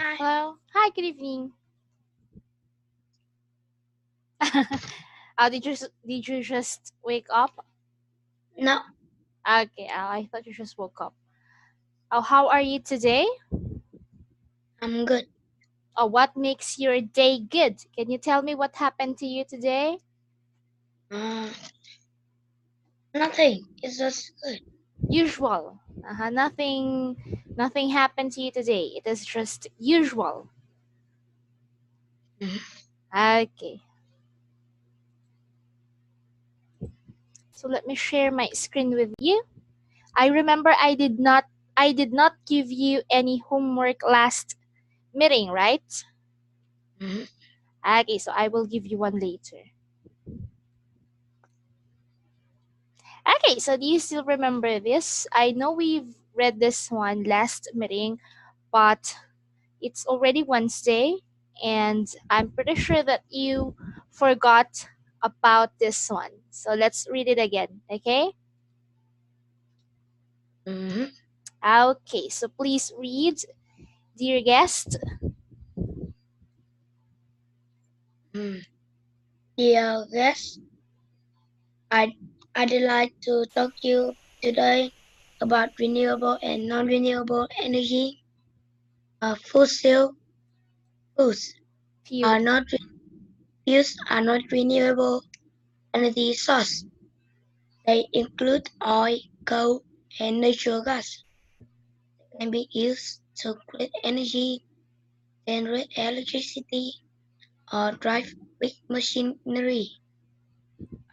Hi. Hello. Hi, good evening. Did you just wake up? No, Okay, I thought you just woke up. Oh, how are you today? I'm good. Oh, what makes your day good? Can you tell me what happened to you today? Uh, Nothing. It's just good. Usual. Nothing happened to you today. It is just usual. Mhm. Okay. So let me share my screen with you. I remember I did not give you any homework last meeting, right? Mhm. Okay, so I will give you one later. Okay, so do you still remember this? I know we've read this one last meeting, but it's already Wednesday, and I'm pretty sure that you forgot about this one. So let's read it again, okay? Mhm. Okay, so please read, dear guest. Mm. Yeah, yes. I I'd like to talk to you today about renewable and non-renewable energy. Fossil fuels Fuel. are not fuels are not renewable energy source. They include oil, coal, and natural gas. They can be used to create energy, generate electricity, or drive big machinery.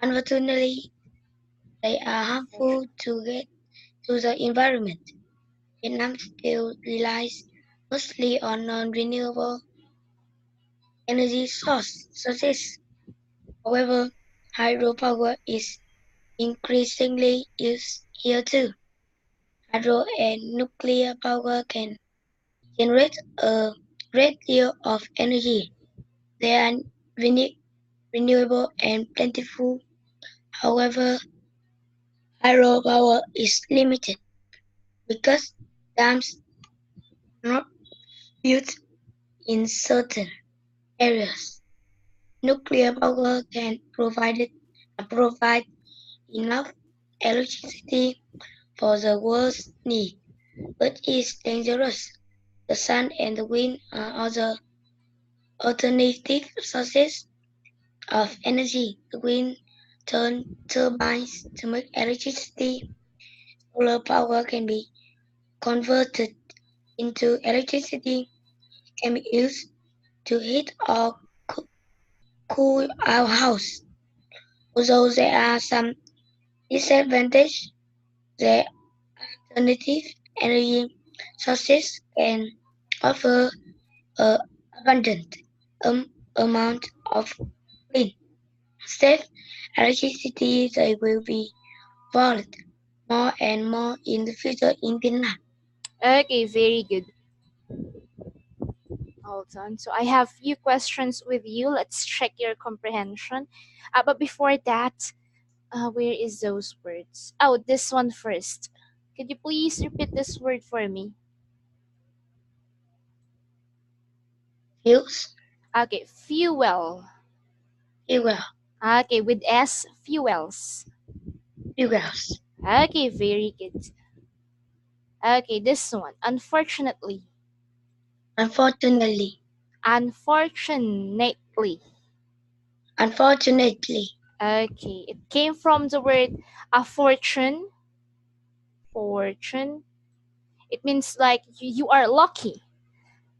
Unfortunately, they are harmful to the environment. Vietnam still relies mostly on non-renewable energy sources. However, hydropower is increasingly used here too. Hydro and nuclear power can generate a great deal of energy. They are renewable and plentiful. However, hydropower is limited because dams are not built in certain areas. Nuclear power can provide enough electricity for the world's need, but is dangerous. The sun and the wind are other alternative sources of energy. The wind turns turbines to make electricity. Solar power can be converted into electricity, can be used to heat or cool our house. Although there are some disadvantages, the alternative energy sources can offer an abundant amount of clean, safe electricity. They will be valued more and more in the future in Vietnam. Okay, very good. Hold on. So I have few questions with you. Let's check your comprehension. But before that, where is those words? Oh, this one first. Could you please repeat this word for me? Fuels, Okay, fuel. fuel, Okay, with S, fuels. fuels. Okay, very good. Okay, this one. Unfortunately. Unfortunately, Unfortunately. unfortunately, Okay, it came from the word a fortune. Fortune. It means like you are lucky.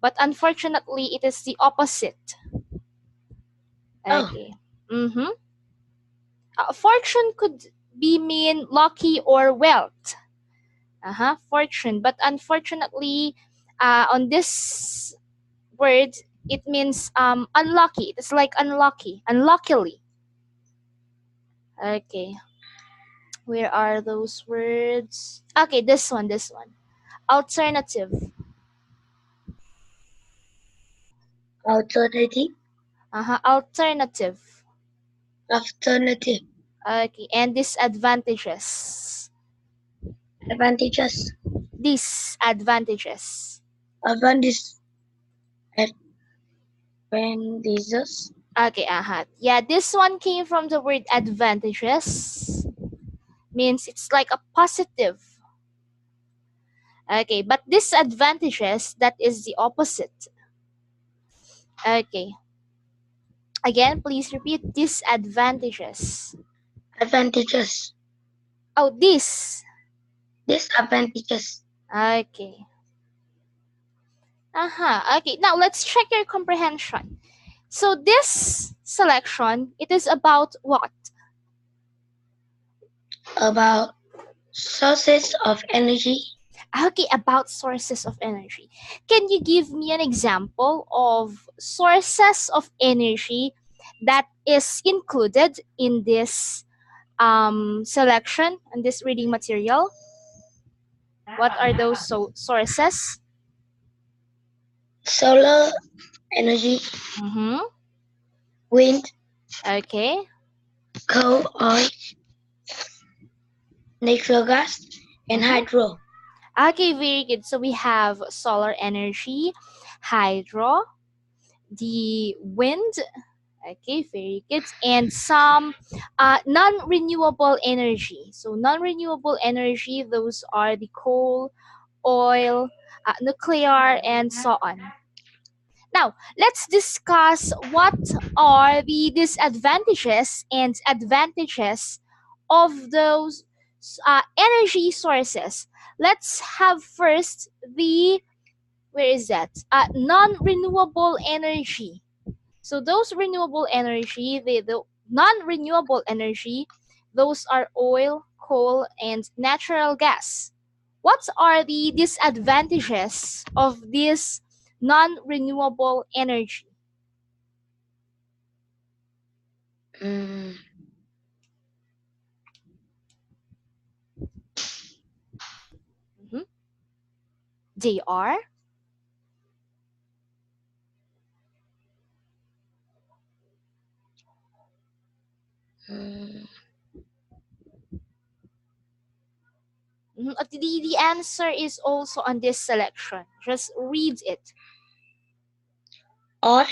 But unfortunately, it is the opposite. oh, Okay. Mm-hmm. Fortune could be mean lucky or wealth. Uh-huh. Fortune. But unfortunately, on this word, it means unlucky. It's like unlucky. Unluckily. Okay. Where are those words? Okay, this one. This one. Alternative. alternative, Uh-huh. Alternative. alternative, Okay. And disadvantages. advantages, Disadvantages. advantage, Advantages. Okay, yeah, this one came from the word advantages. Means it's like a positive. Okay, but disadvantages, that is the opposite. Okay, again, please repeat disadvantages. Advantages. Oh, this. Disadvantages. Okay. Okay, now let's check your comprehension. So this selection, it is about what? About sources of energy. Okay, about sources of energy. Can you give me an example of sources of energy that is included in this selection and this reading material? What are those sources? Solar energy. Mm-hmm. Wind. Okay. Coal, oil, natural gas, and Mm-hmm. hydro. Okay, very good. So we have solar energy, hydro, the wind. Okay, very good. And some non-renewable energy. So non-renewable energy, those are the coal, oil, nuclear, and so on. Now, let's discuss what are the disadvantages and advantages of those energy sources. Let's have first the, where is that? Non-renewable energy. So those renewable energy, the non-renewable energy, those are oil, coal, and natural gas. What are the disadvantages of this non-renewable energy? Mm, Mhm. They are. mm, The answer is also on this selection. Just read it. oil,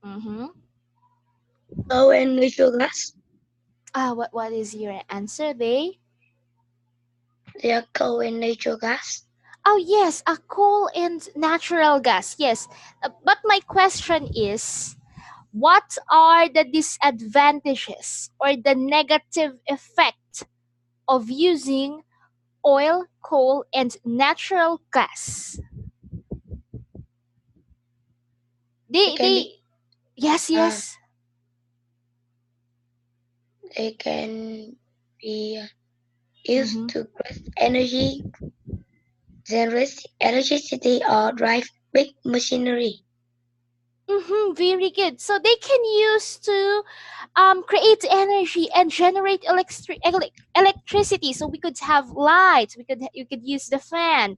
Mm-hmm. coal, and natural gas. What is your answer? They. They are coal and natural gas. Oh yes, a coal and natural gas. Yes, but my question is, what are the disadvantages or the negative effect of using oil, coal, and natural gas? They They can they be yes, uh, yes. they can be used Mm-hmm. to create energy, generate electricity, or drive big machinery. Mm-hmm, very good. So they can use to create energy and generate electricity. So we could have lights. You could use the fan,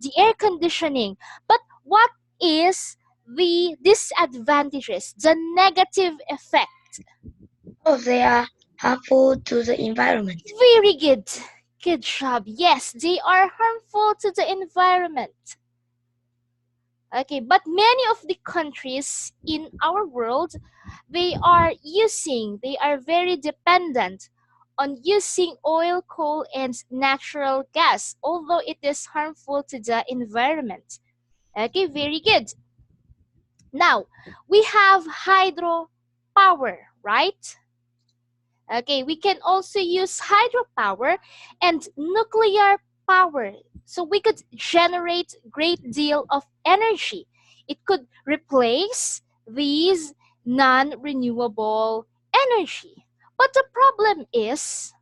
the air conditioning. But what is the disadvantages? The negative effect. Oh, they are harmful to the environment. Very good. Good job. Yes, they are harmful to the environment. Okay, but many of the countries in our world, they are very dependent on using oil, coal, and natural gas, although it is harmful to the environment. Okay, very good. Now, we have hydropower, right? Okay, we can also use hydropower and nuclear power. So we could generate great deal of energy. It could replace these non-renewable energy. But the problem is,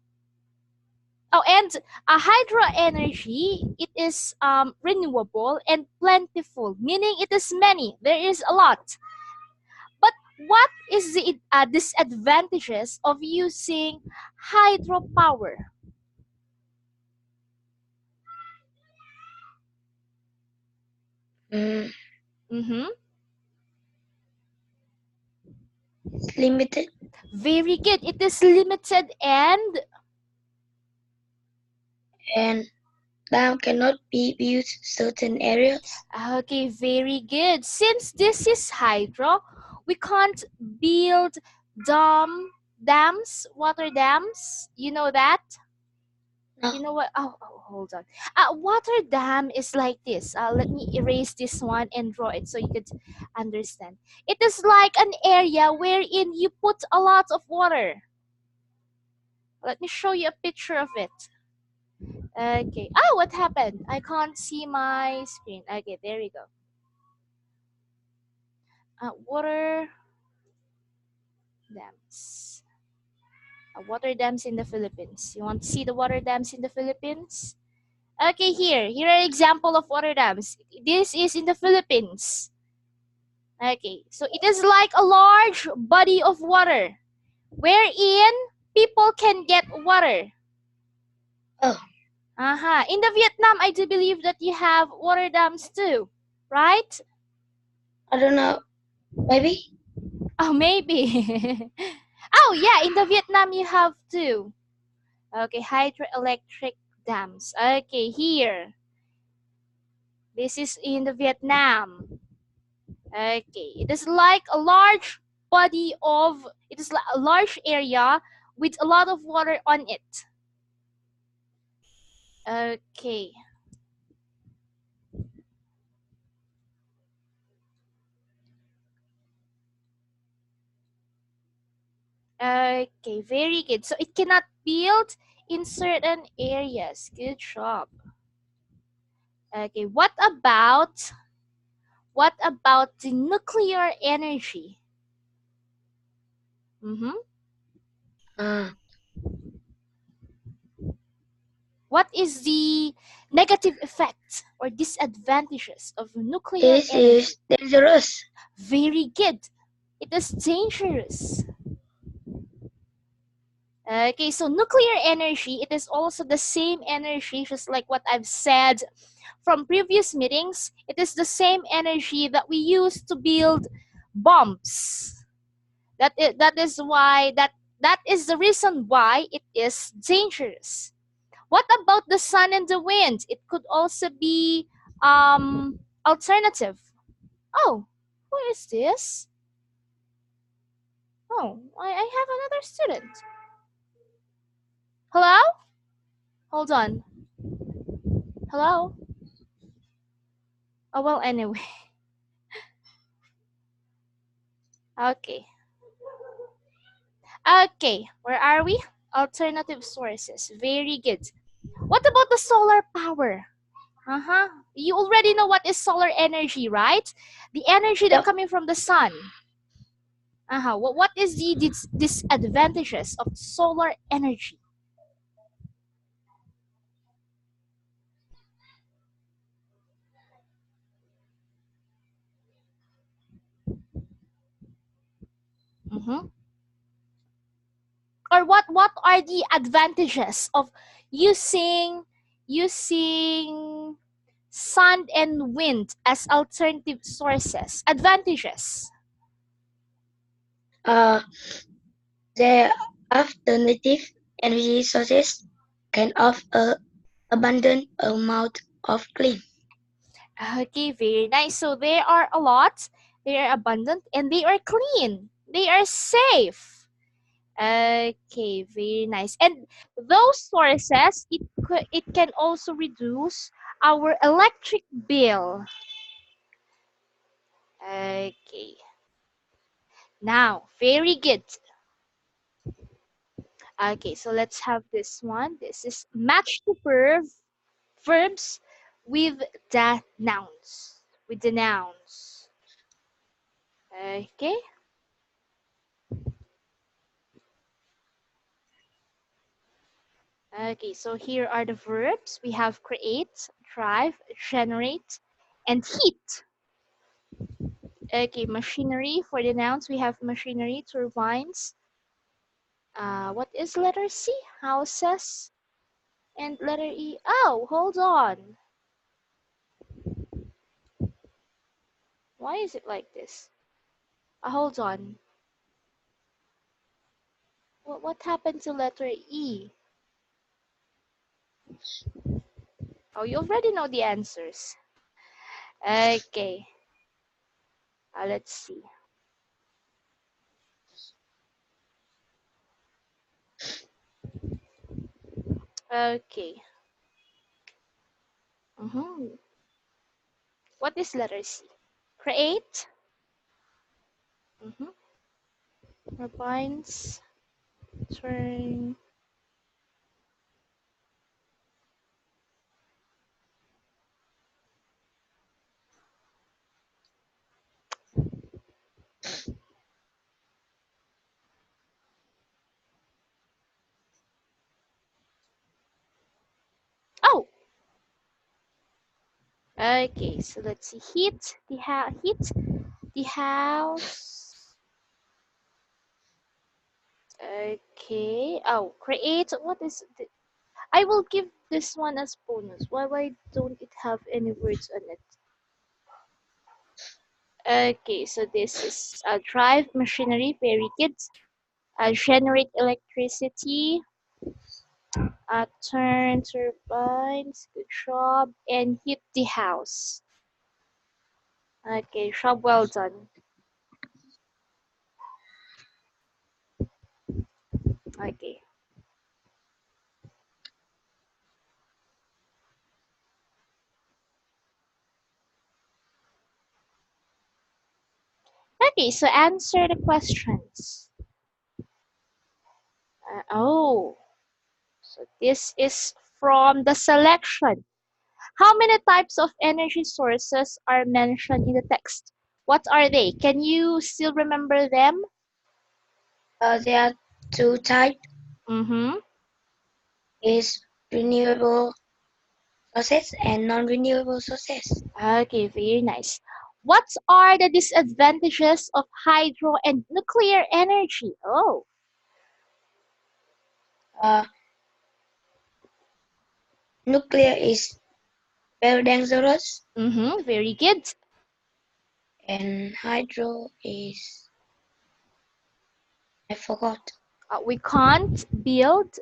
oh, and a hydro energy, it is renewable and plentiful, meaning it is many. There is a lot. But what is the disadvantages of using hydropower? Mm, Mm-hmm. it's limited Very good. It is limited and and dam cannot be built certain areas? Okay, very good. Since this is hydro, we can't build water dams. You know that? No. You know what? Hold on. Water dam is like this. Let me erase this one and draw it so you could understand. It is like an area wherein you put a lot of water. Let me show you a picture of it. Okay. Oh, what happened? I can't see my screen. Okay, there we go. Water dams. Water dams in the Philippines. You want to see the water dams in the Philippines? Okay, here are example of water dams. This is in the Philippines. Okay, so it is like a large body of water wherein people can get water. Oh, In the Vietnam, I do believe that you have water dams too, right? I don't know. Maybe? Oh, maybe. Oh, yeah, in the Vietnam you have too. Okay, hydroelectric dams. Okay, here. This is in the Vietnam. Okay, it is like a large body of, it is like a large area with a lot of water on it. Okay. Okay, very good. So it cannot build in certain areas. Good job. Okay, what about the nuclear energy? Mm-hmm. Uh, What is the negative effect or disadvantages of nuclear this is energy? dangerous. Very good. It is dangerous. Okay, so nuclear energy, it is also the same energy, just like what I've said from previous meetings. It is the same energy that we use to build bombs. That is the reason why it is dangerous. What about the sun and the wind? It could also be alternative. Oh, who is this? Oh, I have another student. Hello? Hold on. Hello? Oh, well, anyway. Okay. Okay, where are we? Alternative sources. Very good. What about the solar power? Uh-huh. You already know what is solar energy, right? The energy that Yep. coming from the sun. Uh-huh. What is the disadvantages of solar energy? Mm-hmm. Or what are the advantages of using sun and wind as alternative sources? Advantages. Uh, the alternative energy sources can offer abundant amount of clean. Okay, very nice. So there are a lot, they are abundant, and they are clean. They are safe. Okay, very nice. And those sources, it can also reduce our electric bill. Okay. Now, very good. Okay, so let's have this one. This is match the verbs with the nouns. With the nouns. Okay. Okay, so here are the verbs. We have create, drive, generate, and heat. Okay, machinery. For the nouns, we have machinery, turbines. What is letter C? Houses. And letter E. Oh, hold on. Why is it like this? Hold on. What happened to letter E? Oh, you already know the answers. Okay, let's see. Okay. Mm-hmm. What is letter C? Create. Mm-hmm. Turbines. Turn. Oh, okay. So let's see. Heat the house. Okay. Oh, create. What is the, I will give this one as bonus. Why don't it have any words on it? Okay, so this is drive machinery, very good. Generate electricity, turn turbines, good job, and heat the house. Okay, job well done. Okay. Okay, so answer the questions. Oh, so this is from the selection. How many types of energy sources are mentioned in the text? What are they? Can you still remember them? There are two types: Mm-hmm. is renewable sources and non-renewable sources. Okay, very nice. What are the disadvantages of hydro and nuclear energy? Oh, Uh, Nuclear is very dangerous, mm-hmm, very good. and hydro is, I forgot. We can't build.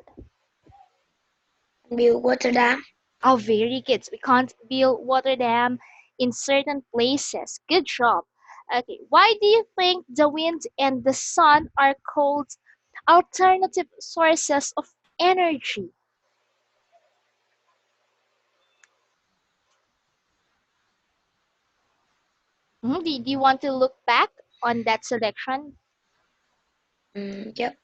Build water dam. Oh, very good. We can't build water dam in certain places. Good job. Okay, why do you think the wind and the sun are called alternative sources of energy? Mhm. Do you want to look back on that selection? Yep.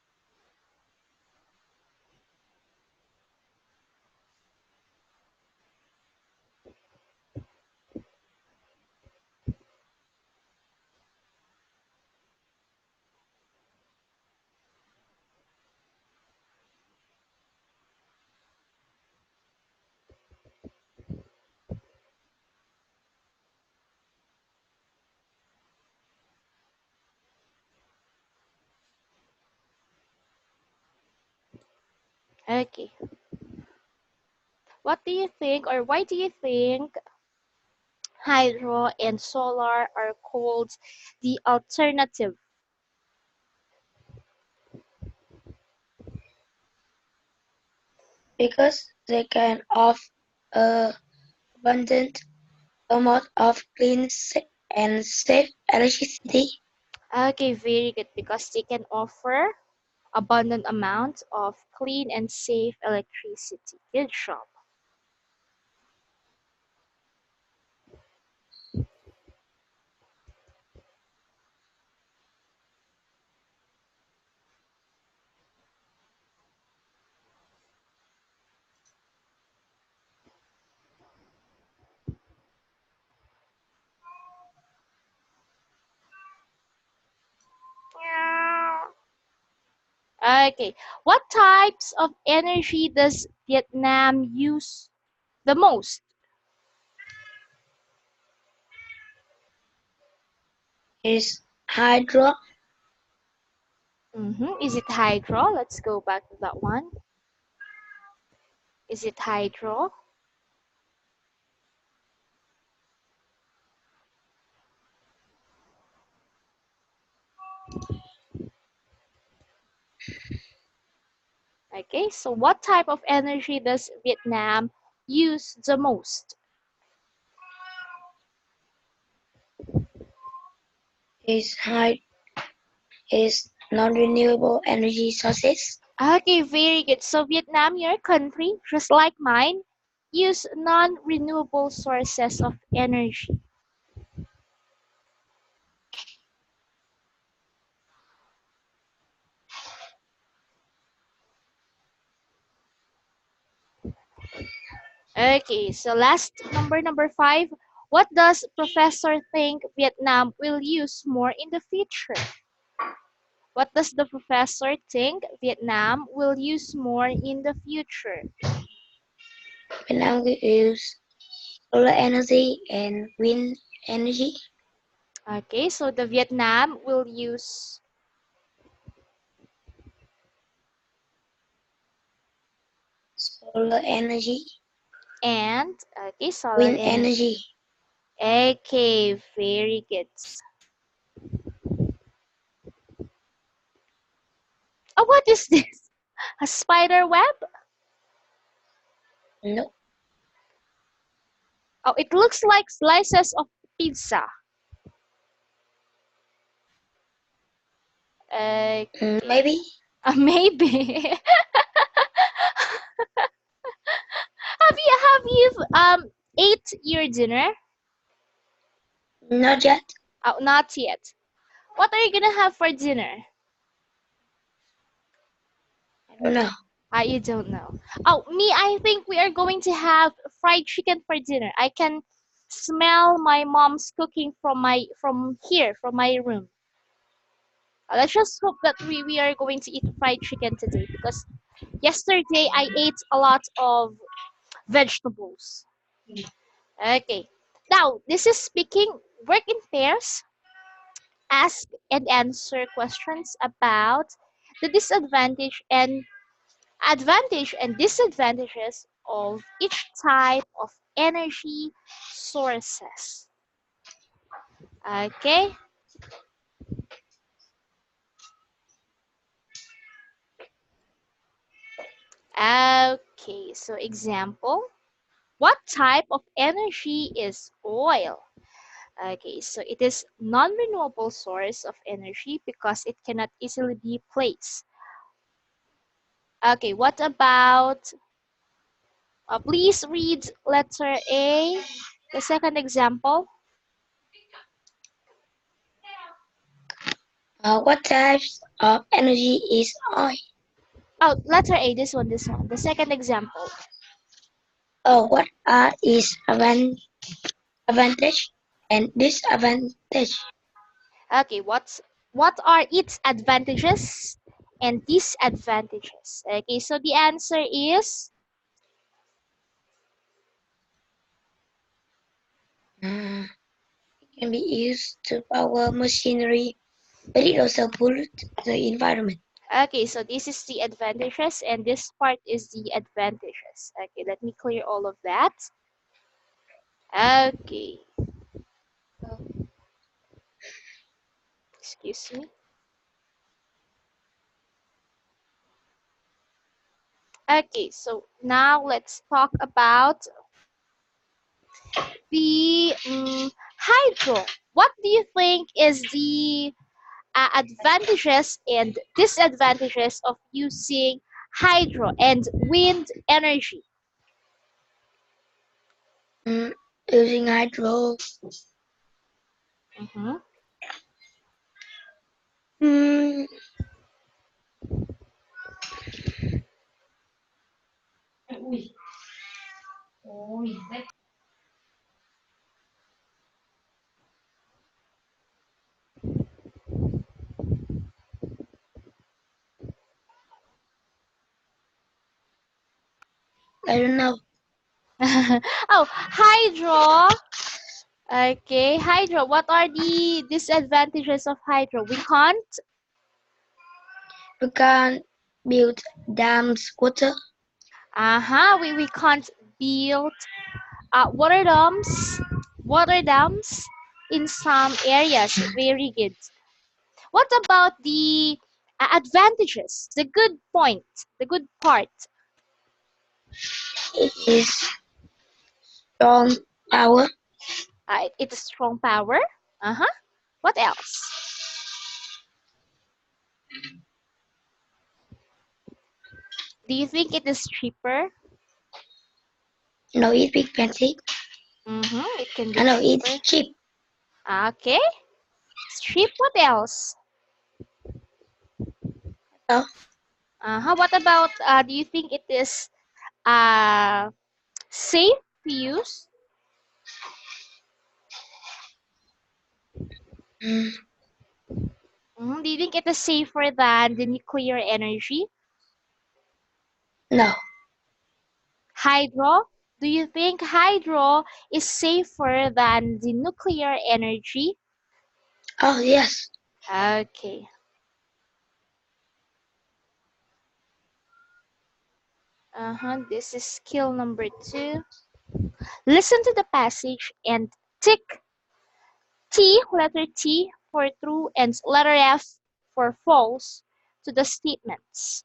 Okay. What do you think, or why do you think hydro and solar are called the alternative? Because they can offer a abundant amount of clean and safe electricity. Okay, very good, because they can offer abundant amount of clean and safe electricity. Good job. Okay, what types of energy does Vietnam use the most? Is hydro. Is it hydro? Let's go back to that one. Is it hydro? Okay, so what type of energy does Vietnam use the most? Is high is non-renewable energy sources. Okay, very good. So Vietnam, your country, just like mine, use non-renewable sources of energy. Okay, so last number five. What does Professor think Vietnam will use more in the future? What does the professor think Vietnam will use more in the future? Vietnam will use solar energy and wind energy. Okay, so the Vietnam will use Solar energy, and okay, solar wind energy. energy. Okay, very good. Oh, what is this? A spider web? No, Oh, it looks like slices of pizza. Okay, maybe maybe. Have you ate your dinner? not yet. Oh, not yet. What are you gonna have for dinner? I don't know. You don't know. Oh, me, I think we are going to have fried chicken for dinner. I can smell my mom's cooking from here, from my room. Let's just hope that we are going to eat fried chicken today because yesterday I ate a lot of vegetables. Okay. Now, this is speaking work in pairs, ask and answer questions about the advantage and disadvantages of each type of energy sources. Okay? Okay, so example, what type of energy is oil? Okay, so it is non-renewable source of energy because it cannot easily be placed. Okay, what about, please read letter A, the second example. What types of energy is oil? Oh, letter A, this one, the second example. What are its advantage and disadvantage? Okay, what are its advantages and disadvantages? Okay, so the answer is Uh, it can be used to power machinery, but it also pollutes the environment. okay, so this is the advantages and this part is the advantages. Okay, let me clear all of that. Okay, excuse me. Okay, so now let's talk about the hydro. What do you think is the advantages and disadvantages of using hydro and wind energy? Mm, Using hydro, Mm-hmm. mm, I don't know. Oh, hydro. Okay, hydro. What are the disadvantages of hydro? We can't. We can build dams, water. We can't build water dams. Water dams in some areas. Very good. What about the advantages? The good point. The good part. It is. Strong power. It is strong power. What else? Do you think it is cheaper? No, it's expensive. It can be I know cheaper. it's cheap. Okay. It's cheap. What else? So, What about, do you think it is safe to use? mm, Do you think it is safer than the nuclear energy? no. Hydro? Do you think hydro is safer than the nuclear energy? Oh, yes. Okay. This is skill number 2. Listen to the passage and tick letter T for true and letter F for false to the statements.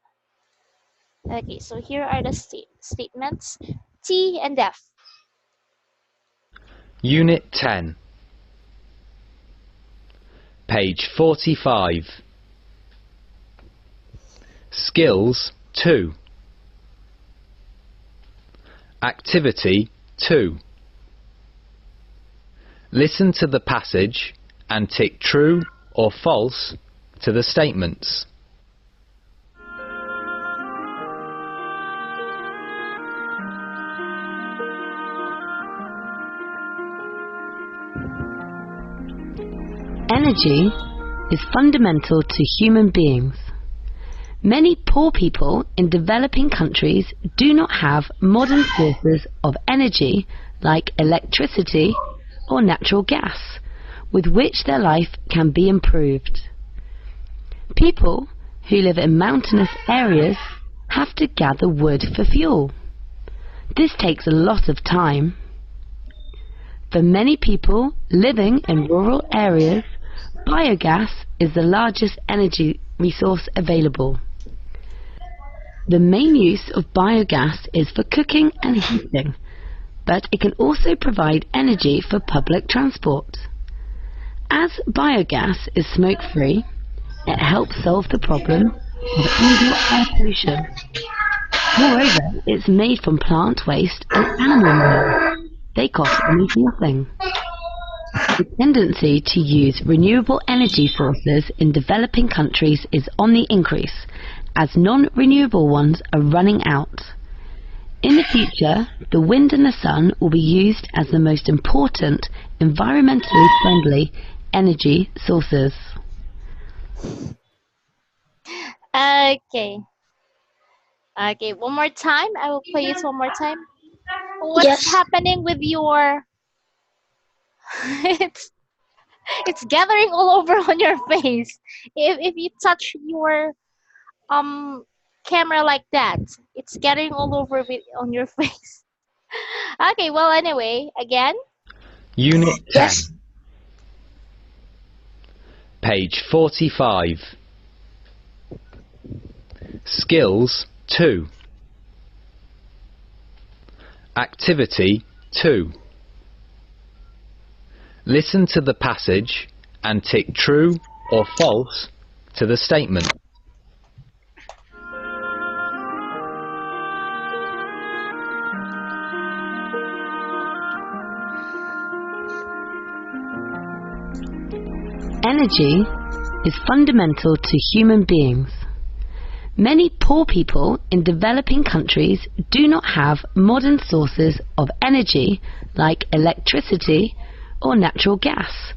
Okay, so here are the statements T and F. Unit 10, page 45. Skills 2. Activity 2. Listen to the passage and tick true or false to the statements. Energy is fundamental to human beings. Many poor people in developing countries do not have modern sources of energy like electricity or natural gas, with which their life can be improved. People who live in mountainous areas have to gather wood for fuel. This takes a lot of time. For many people living in rural areas, biogas is the largest energy resource available. The main use of biogas is for cooking and heating, but it can also provide energy for public transport. As biogas is smoke-free, it helps solve the problem of indoor air pollution. Moreover, it's made from plant waste and animal manure. They cost almost nothing. The tendency to use renewable energy sources in developing countries is on the increase, as non-renewable ones are running out. In the future, the wind and the sun will be used as the most important environmentally friendly energy sources. Okay. Okay, one more time. I will play it one more time. What's Yes. happening with your it's it's gathering all over on your face. If you touch your camera like that, it's getting all over on your face. Okay, well anyway, again. Unit 10, Yes. page 45. Skills 2. Activity 2. Listen to the passage and tick true or false to the statement. Energy is fundamental to human beings. Many poor people in developing countries do not have modern sources of energy like electricity or natural gas,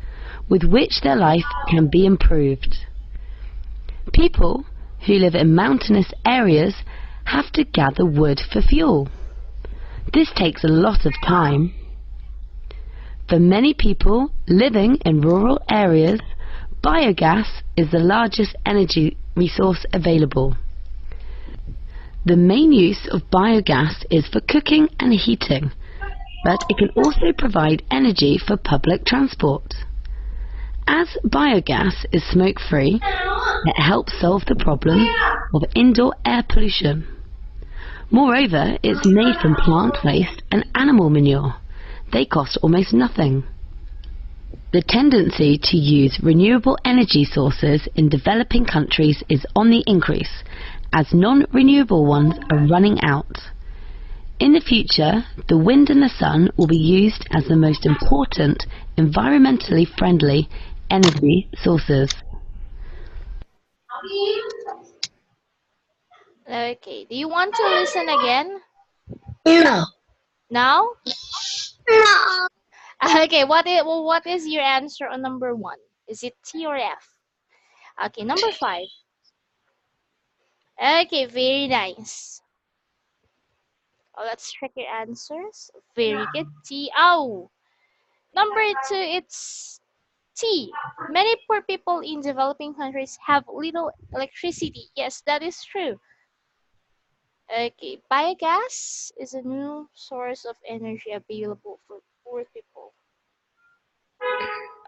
with which their life can be improved. People who live in mountainous areas have to gather wood for fuel. This takes a lot of time. For many people living in rural areas, biogas is the largest energy resource available. The main use of biogas is for cooking and heating, but it can also provide energy for public transport. As biogas is smoke-free, it helps solve the problem of indoor air pollution. Moreover, it's made from plant waste and animal manure. They cost almost nothing. The tendency to use renewable energy sources in developing countries is on the increase, as non-renewable ones are running out. In the future, the wind and the sun will be used as the most important environmentally friendly energy sources. Okay, do you want to listen again? No. Now? No. Okay, what is your answer on number one? Is it T or F? Okay, number five. Okay, very nice. Oh, let's check your answers. Very good. T. Oh, number two, it's T. Many poor people in developing countries have little electricity. Yes, that is true. Okay, biogas is a new source of energy available for poor people.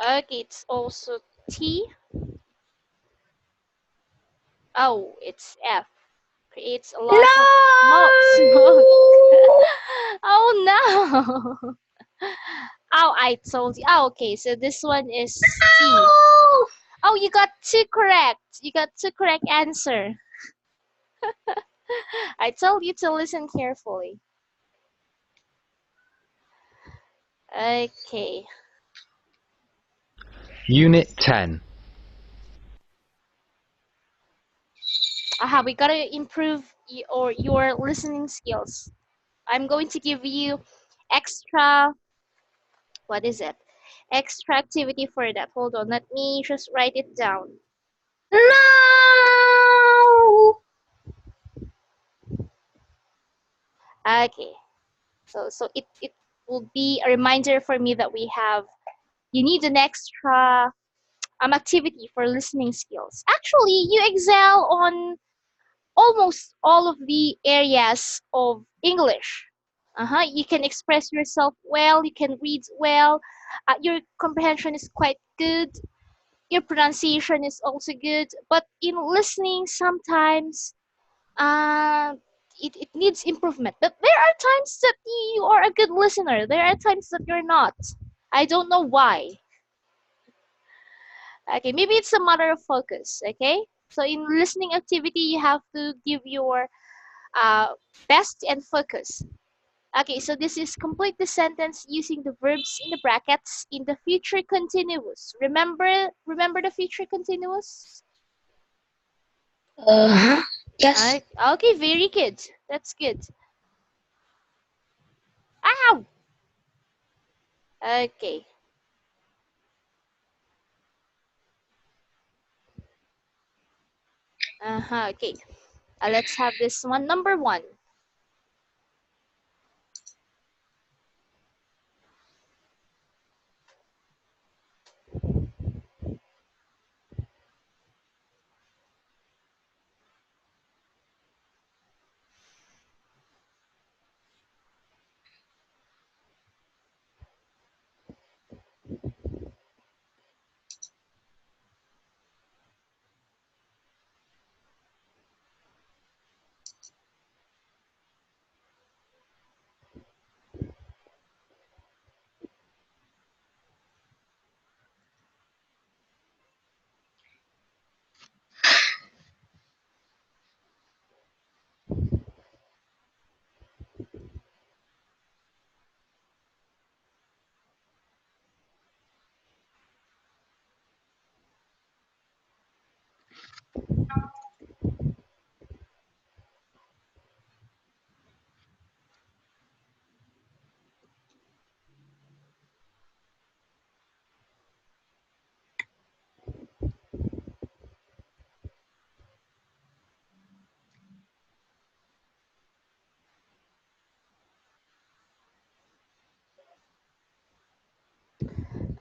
Okay, it's also T. Oh, it's F. Creates a lot of smoke. Oh no. Oh, I told you. Oh, okay, so this one is T. Oh, you got two correct. You got two correct answer. I told you to listen carefully. Okay. Unit 10. Aha, we gotta improve your listening skills. I'm going to give you extra, what is it? Extra activity for that. Hold on, let me just write it down. No. Okay. So it will be a reminder for me that you need an extra activity for listening skills. Actually, you excel on almost all of the areas of English. You can express yourself well, you can read well, your comprehension is quite good, your pronunciation is also good, but in listening, sometimes uh, it needs improvement. But there are times that you are a good listener, there are times that you're not. I don't know why. Okay, maybe it's a matter of focus. Okay, so in listening activity, you have to give your uh, best and focus. Okay, so this is complete the sentence using the verbs in the brackets in the future continuous. Remember the future continuous? Uh-huh. Yes. Okay, very good. That's good. Ow! Okay. Okay. Let's have this one. Number one.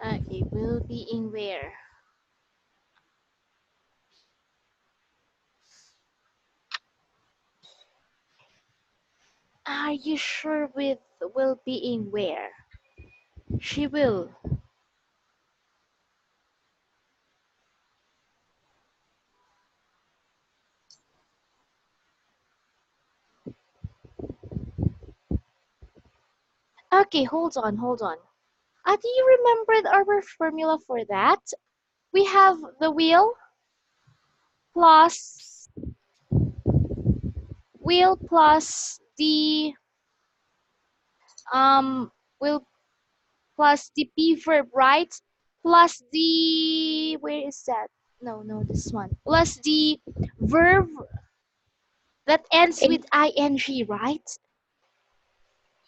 Okay, will be in where? Are you sure with will be in where? She will. Okay, hold on, hold on. Do you remember our formula for that? We have the plus wheel plus the um will plus the be verb, right? Plus the where is that? No, no, this one. Plus the verb that ends In, with ing, right?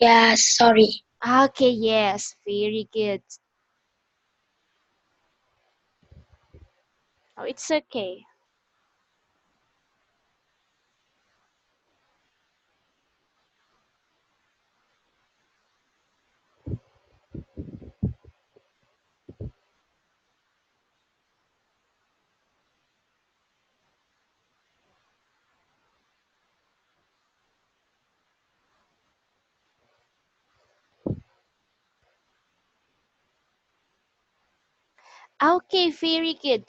yeah, sorry. Okay, yes, very good. Oh, it's okay. Okay, very good.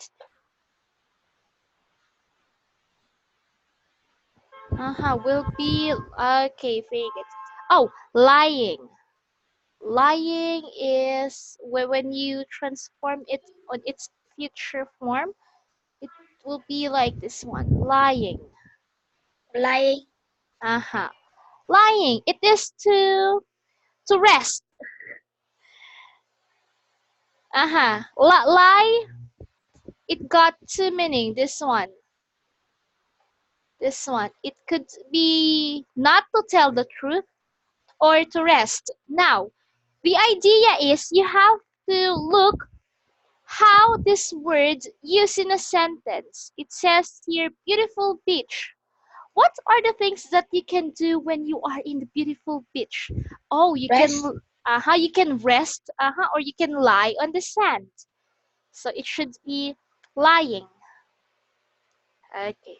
Will be okay, very good. Oh, lying. Lying is when you transform it on its future form, it will be like this one. Lying. Lying, Uh-huh. Lying. It is to rest. Lie. It got two meaning. This one. This one. It could be not to tell the truth or to rest. Now, the idea is you have to look how this word used in a sentence. It says here, beautiful beach. What are the things that you can do when you are in the beautiful beach? Oh, rest, you can rest, or you can lie on the sand. So it should be lying. Okay.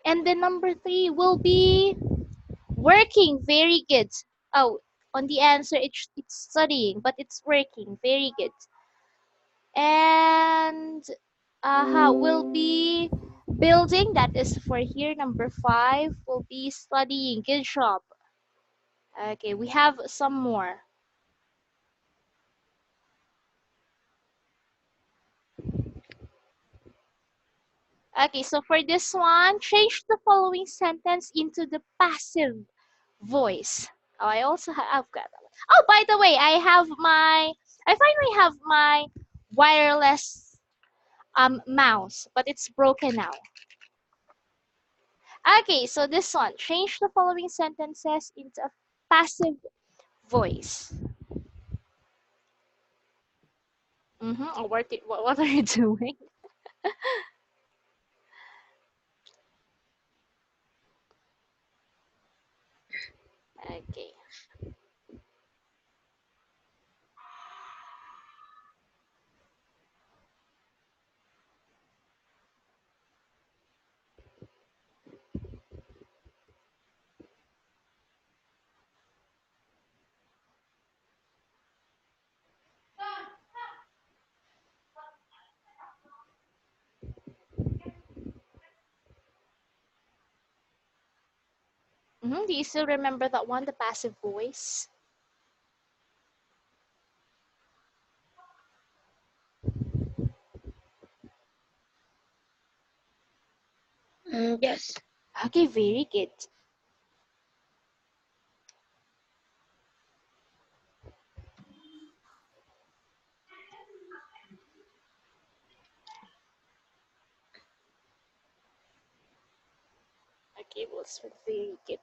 And then number three will be working. Very good. Oh, on the answer, it's studying, but it's working. Very good. And will be building. That is for here. Number five will be studying. Good job. Okay, we have some more. Okay, so for this one, change the following sentence into the passive voice. Oh, I've got that one. Oh, by the way, I finally have my wireless mouse, but it's broken now. Okay, so this one, change the following sentences into a passive voice. Oh, what are you doing? Okay. Do you still remember that one, the passive voice? yes. Okay, very good. Okay, was very good.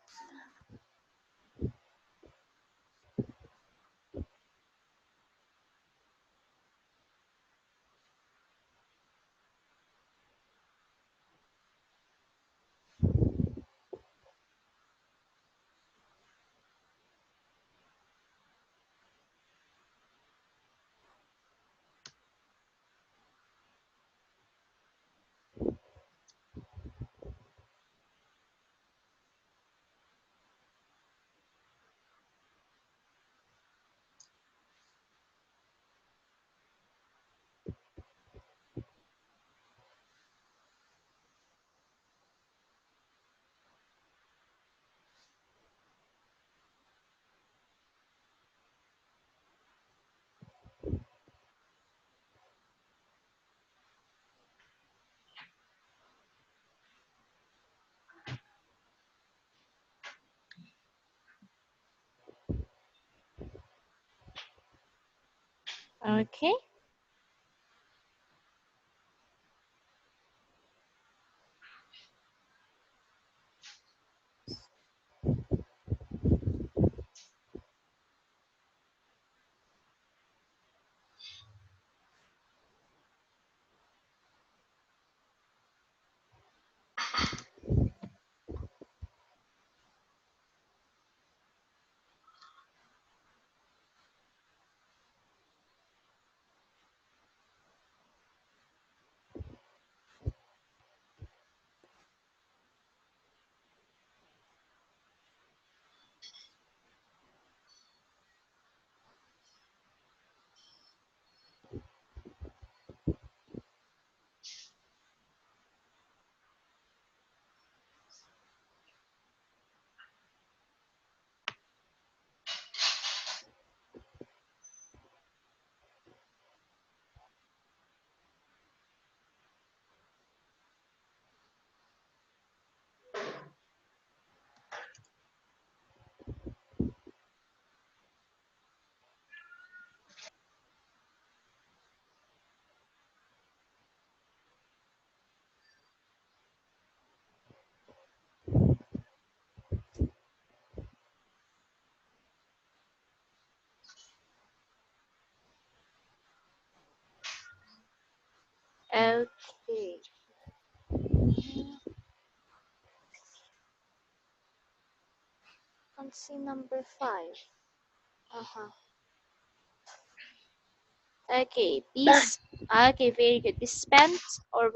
Okay. Okay. Let's see number 5. Uh-huh. Okay. Done. Okay, very good. Be spent or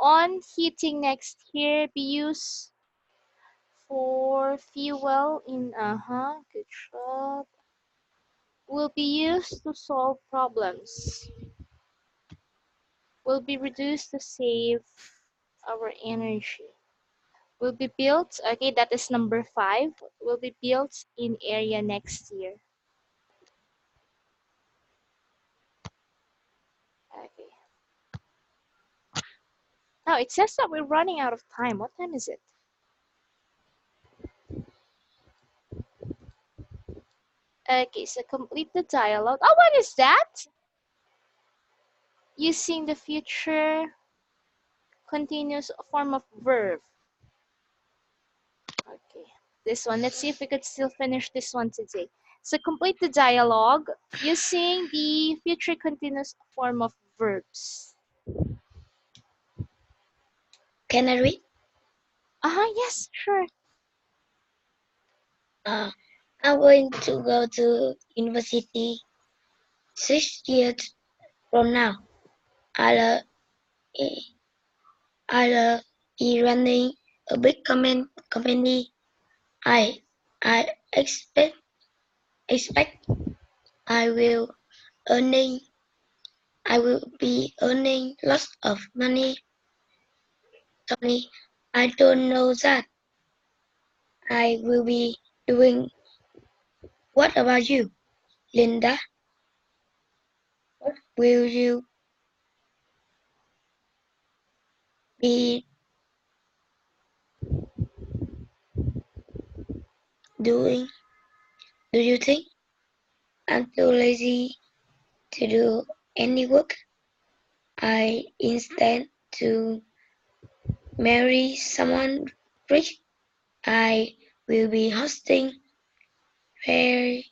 on heating next year. Be used for fuel in. Uh-huh. Good job. Will be used to solve problems. Will be reduced to save our energy. Will be built. Okay, that is number 5. Will be built in area next year. Okay. Now it says that we're running out of time. What time is it? Okay, so complete the dialogue. Oh, what is that? Using the future continuous form of verb. Okay, this one. Let's see if we could still finish this one today. So complete the dialogue using the future continuous form of verbs. Can I read? Yes, sure. I'm going to go to university 6 years from now. I'll, I'll be running a big company. I I expect I will earning I will be earning lots of money. Sorry, I don't know that I will be doing. What about you, Linda? What will you be doing? Do you think I'm too lazy to do any work? I intend to marry someone rich. I will be hosting very,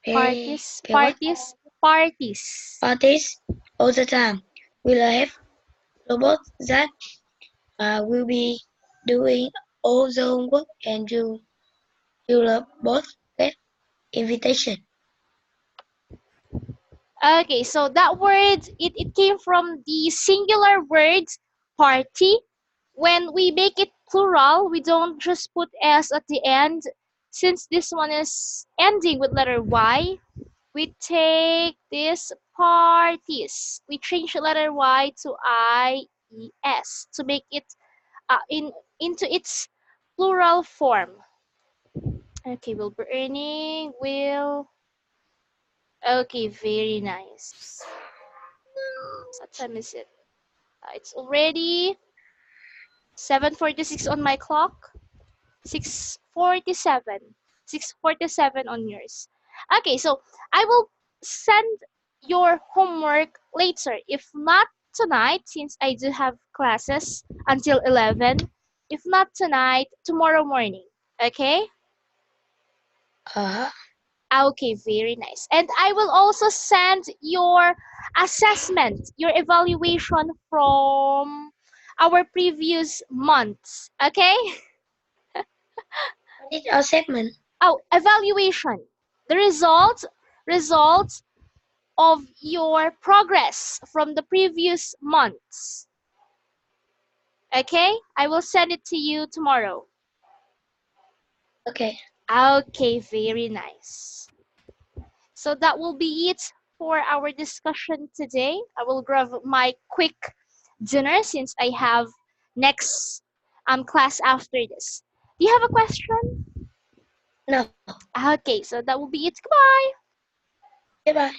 very, Parties, what? parties, parties. Parties all the time. Will I have robots that will be doing all the homework and you'll both get invitation? Okay, so that word, it came from the singular word party. When we make it plural, we don't just put s at the end. Since this one is ending with letter y, we take this parties. We change the letter y to ies to make it into its plural form. Okay, we'll be earning will. Okay, very nice. What time is it? It's already 7:46 on my clock. 6:47. 6:47 on yours. Okay, so I will send your homework later. If not tonight, since I do have classes until 11. If not tonight, tomorrow morning. Okay? Uh-huh. Okay, very nice. And I will also send your assessment, your evaluation from our previous months. Okay? What is our segment? Oh, evaluation. The results of your progress from the previous months. Okay? I will send it to you tomorrow. Okay. Okay, very nice. So that will be it for our discussion today. I will grab my quick dinner since I have next class after this. Do you have a question? No. Okay, so that will be it. Goodbye. Goodbye.